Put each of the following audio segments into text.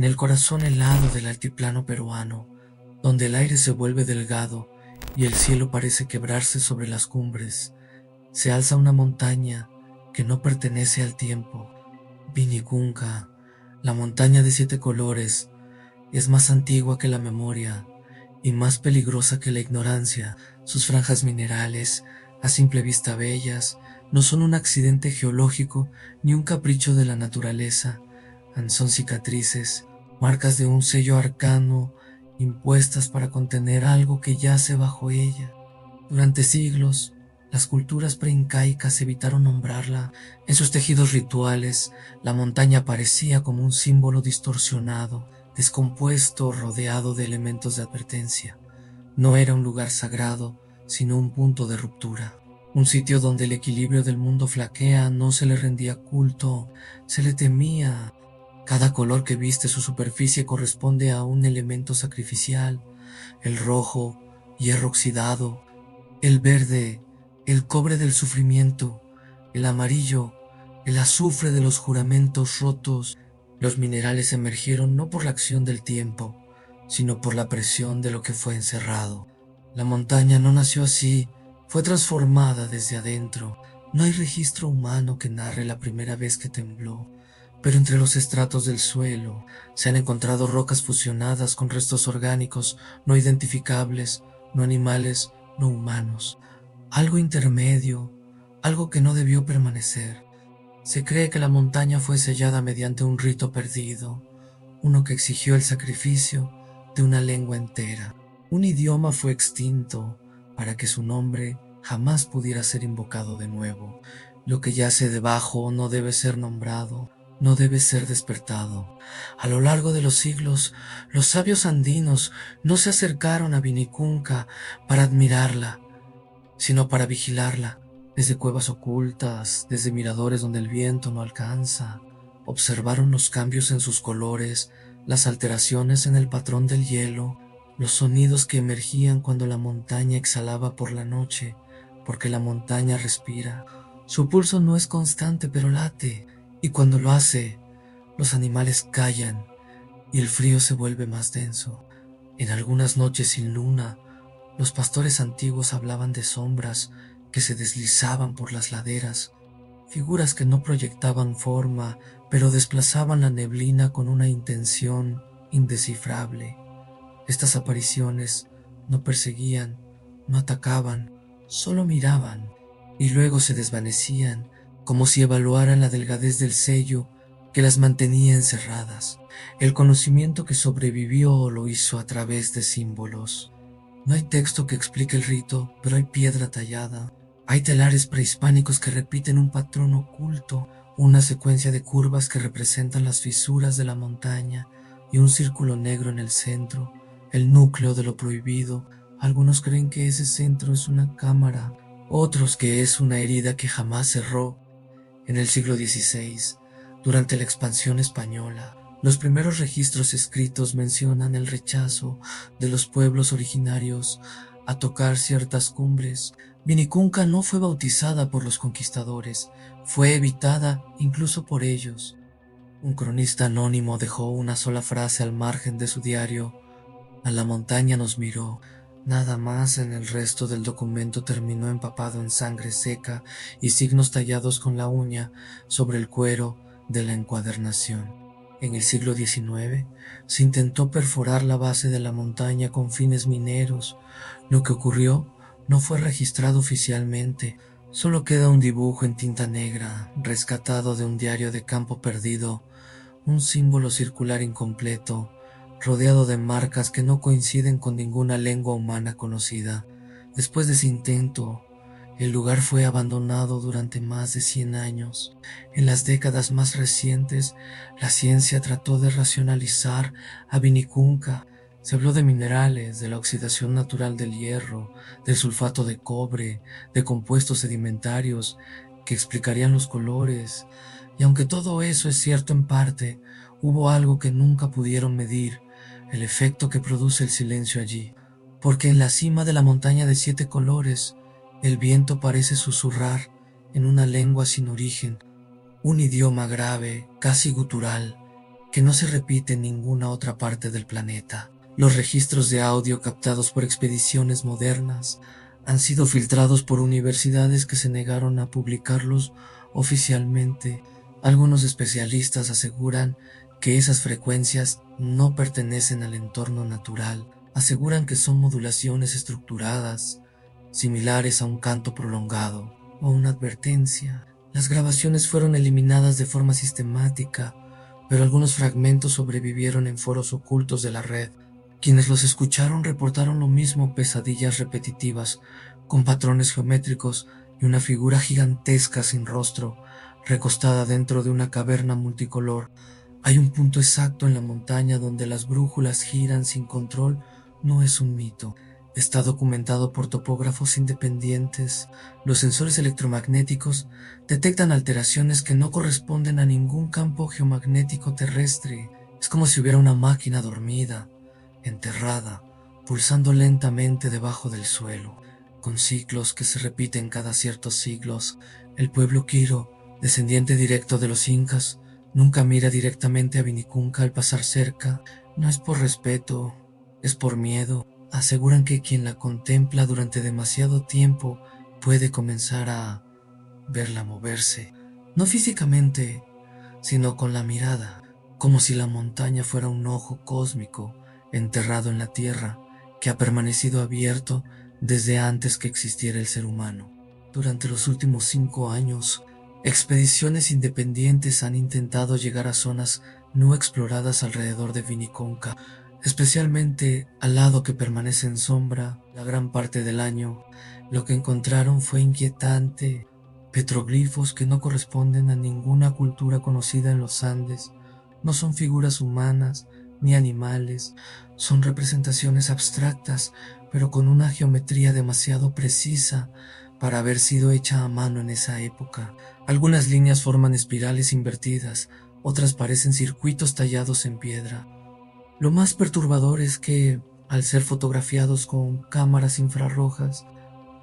En el corazón helado del altiplano peruano, donde el aire se vuelve delgado y el cielo parece quebrarse sobre las cumbres, se alza una montaña que no pertenece al tiempo. Vinicunca, la montaña de 7 colores, es más antigua que la memoria y más peligrosa que la ignorancia. Sus franjas minerales, a simple vista bellas, no son un accidente geológico ni un capricho de la naturaleza. Son cicatrices, marcas de un sello arcano impuestas para contener algo que yace bajo ella. Durante siglos, las culturas preincaicas evitaron nombrarla. En sus tejidos rituales, la montaña parecía como un símbolo distorsionado, descompuesto, rodeado de elementos de advertencia. No era un lugar sagrado, sino un punto de ruptura. Un sitio donde el equilibrio del mundo flaquea, no se le rendía culto, se le temía. Cada color que viste su superficie corresponde a un elemento sacrificial: el rojo, hierro oxidado; el verde, el cobre del sufrimiento; el amarillo, el azufre de los juramentos rotos. Los minerales emergieron no por la acción del tiempo, sino por la presión de lo que fue encerrado. La montaña no nació así, fue transformada desde adentro. No hay registro humano que narre la primera vez que tembló, pero entre los estratos del suelo se han encontrado rocas fusionadas con restos orgánicos no identificables, no animales, no humanos. Algo intermedio, algo que no debió permanecer. Se cree que la montaña fue sellada mediante un rito perdido, uno que exigió el sacrificio de una lengua entera. Un idioma fue extinto para que su nombre jamás pudiera ser invocado de nuevo. Lo que yace debajo no debe ser nombrado, no debe ser despertado. A lo largo de los siglos, los sabios andinos no se acercaron a Vinicunca para admirarla, sino para vigilarla. Desde cuevas ocultas, desde miradores donde el viento no alcanza, observaron los cambios en sus colores, las alteraciones en el patrón del hielo, los sonidos que emergían cuando la montaña exhalaba por la noche, porque la montaña respira. Su pulso no es constante, pero late, y cuando lo hace, los animales callan y el frío se vuelve más denso. En algunas noches sin luna, los pastores antiguos hablaban de sombras que se deslizaban por las laderas, figuras que no proyectaban forma, pero desplazaban la neblina con una intención indescifrable. Estas apariciones no perseguían, no atacaban, solo miraban, y luego se desvanecían, como si evaluaran la delgadez del sello que las mantenía encerradas. El conocimiento que sobrevivió lo hizo a través de símbolos. No hay texto que explique el rito, pero hay piedra tallada. Hay telares prehispánicos que repiten un patrón oculto, una secuencia de curvas que representan las fisuras de la montaña y un círculo negro en el centro, el núcleo de lo prohibido. Algunos creen que ese centro es una cámara, otros que es una herida que jamás cerró. En el siglo XVI, durante la expansión española, los primeros registros escritos mencionan el rechazo de los pueblos originarios a tocar ciertas cumbres. Vinicunca no fue bautizada por los conquistadores, fue evitada incluso por ellos. Un cronista anónimo dejó una sola frase al margen de su diario: "A la montaña nos miró". Nada más. En el resto del documento terminó empapado en sangre seca y signos tallados con la uña sobre el cuero de la encuadernación. En el siglo XIX se intentó perforar la base de la montaña con fines mineros. Lo que ocurrió no fue registrado oficialmente. Solo queda un dibujo en tinta negra, rescatado de un diario de campo perdido, un símbolo circular incompleto, rodeado de marcas que no coinciden con ninguna lengua humana conocida. Después de ese intento, el lugar fue abandonado durante más de 100 años. En las décadas más recientes, la ciencia trató de racionalizar a Vinicunca. Se habló de minerales, de la oxidación natural del hierro, del sulfato de cobre, de compuestos sedimentarios que explicarían los colores. Y aunque todo eso es cierto en parte, hubo algo que nunca pudieron medir: el efecto que produce el silencio allí. Porque en la cima de la montaña de 7 colores, el viento parece susurrar en una lengua sin origen, un idioma grave, casi gutural. que no se repite en ninguna otra parte del planeta. Los registros de audio captados por expediciones modernas han sido filtrados por universidades que se negaron a publicarlos oficialmente. Algunos especialistas aseguran que esas frecuencias no pertenecen al entorno natural. Aseguran que son modulaciones estructuradas, similares a un canto prolongado o una advertencia. Las grabaciones fueron eliminadas de forma sistemática, pero algunos fragmentos sobrevivieron en foros ocultos de la red. Quienes los escucharon reportaron lo mismo: pesadillas repetitivas, con patrones geométricos y una figura gigantesca sin rostro, recostada dentro de una caverna multicolor. Hay un punto exacto en la montaña donde las brújulas giran sin control. No es un mito. Está documentado por topógrafos independientes. Los sensores electromagnéticos detectan alteraciones que no corresponden a ningún campo geomagnético terrestre. Es como si hubiera una máquina dormida, enterrada, pulsando lentamente debajo del suelo, con ciclos que se repiten cada ciertos siglos. El pueblo Quiro, descendiente directo de los incas, nunca mira directamente a Vinicunca al pasar cerca. No es por respeto, es por miedo. Aseguran que quien la contempla durante demasiado tiempo puede comenzar a verla moverse, no físicamente, sino con la mirada, como si la montaña fuera un ojo cósmico enterrado en la tierra que ha permanecido abierto desde antes que existiera el ser humano. Durante los últimos 5 años, expediciones independientes han intentado llegar a zonas no exploradas alrededor de Vinicunca, especialmente al lado que permanece en sombra la gran parte del año. Lo que encontraron fue inquietante: petroglifos que no corresponden a ninguna cultura conocida en los Andes. No son figuras humanas ni animales, son representaciones abstractas, pero con una geometría demasiado precisa para haber sido hecha a mano en esa época. Algunas líneas forman espirales invertidas, otras parecen circuitos tallados en piedra. Lo más perturbador es que, al ser fotografiados con cámaras infrarrojas,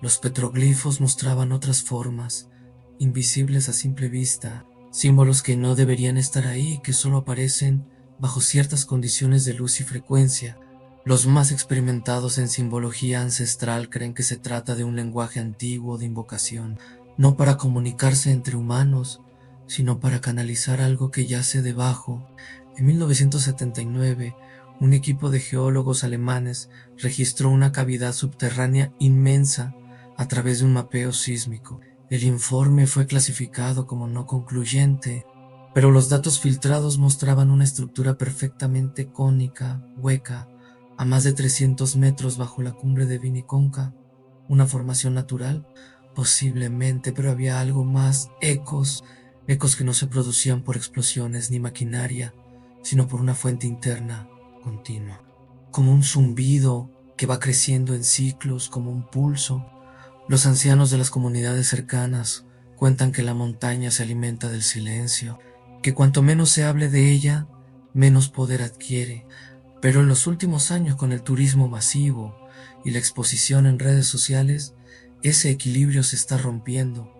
los petroglifos mostraban otras formas, invisibles a simple vista, símbolos que no deberían estar ahí, que solo aparecen bajo ciertas condiciones de luz y frecuencia. Los más experimentados en simbología ancestral creen que se trata de un lenguaje antiguo de invocación, no para comunicarse entre humanos, sino para canalizar algo que yace debajo. En 1979, un equipo de geólogos alemanes registró una cavidad subterránea inmensa a través de un mapeo sísmico. El informe fue clasificado como no concluyente, pero los datos filtrados mostraban una estructura perfectamente cónica, hueca, a más de 300 metros bajo la cumbre de Vinicunca. ¿Una formación natural? Posiblemente, pero había algo más: ecos que no se producían por explosiones ni maquinaria, sino por una fuente interna continua, como un zumbido que va creciendo en ciclos, como un pulso. Los ancianos de las comunidades cercanas cuentan que la montaña se alimenta del silencio, que cuanto menos se hable de ella, menos poder adquiere. Pero en los últimos años, con el turismo masivo y la exposición en redes sociales, ese equilibrio se está rompiendo.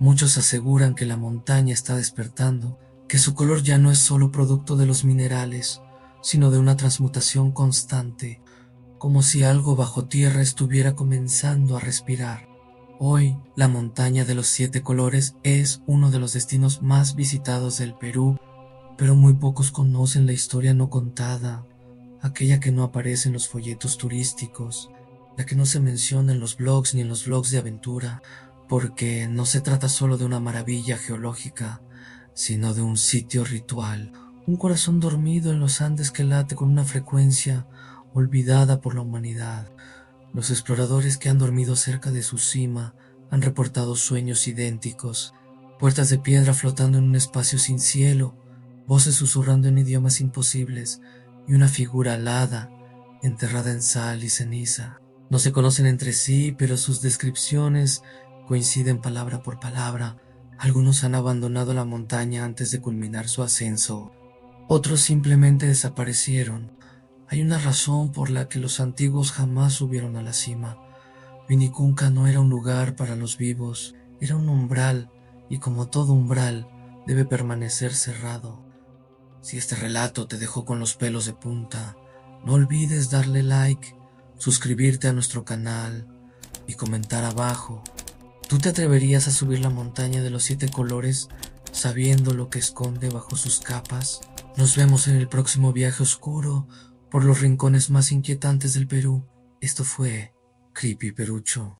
Muchos aseguran que la montaña está despertando, que su color ya no es solo producto de los minerales, sino de una transmutación constante, como si algo bajo tierra estuviera comenzando a respirar. Hoy, la montaña de los 7 colores es uno de los destinos más visitados del Perú, pero muy pocos conocen la historia no contada, aquella que no aparece en los folletos turísticos, la que no se menciona en los blogs ni en los blogs de aventura, porque no se trata solo de una maravilla geológica, sino de un sitio ritual, un corazón dormido en los Andes que late con una frecuencia olvidada por la humanidad. Los exploradores que han dormido cerca de su cima han reportado sueños idénticos: puertas de piedra flotando en un espacio sin cielo, voces susurrando en idiomas imposibles y una figura alada enterrada en sal y ceniza. No se conocen entre sí, pero sus descripciones coinciden palabra por palabra. Algunos han abandonado la montaña antes de culminar su ascenso, otros simplemente desaparecieron. Hay una razón por la que los antiguos jamás subieron a la cima. Vinicunca no era un lugar para los vivos, era un umbral, y como todo umbral, debe permanecer cerrado. Si este relato te dejó con los pelos de punta, no olvides darle like, suscribirte a nuestro canal y comentar abajo. ¿Tú te atreverías a subir la montaña de los 7 colores sabiendo lo que esconde bajo sus capas? Nos vemos en el próximo viaje oscuro por los rincones más inquietantes del Perú. Esto fue Creepy Perucho.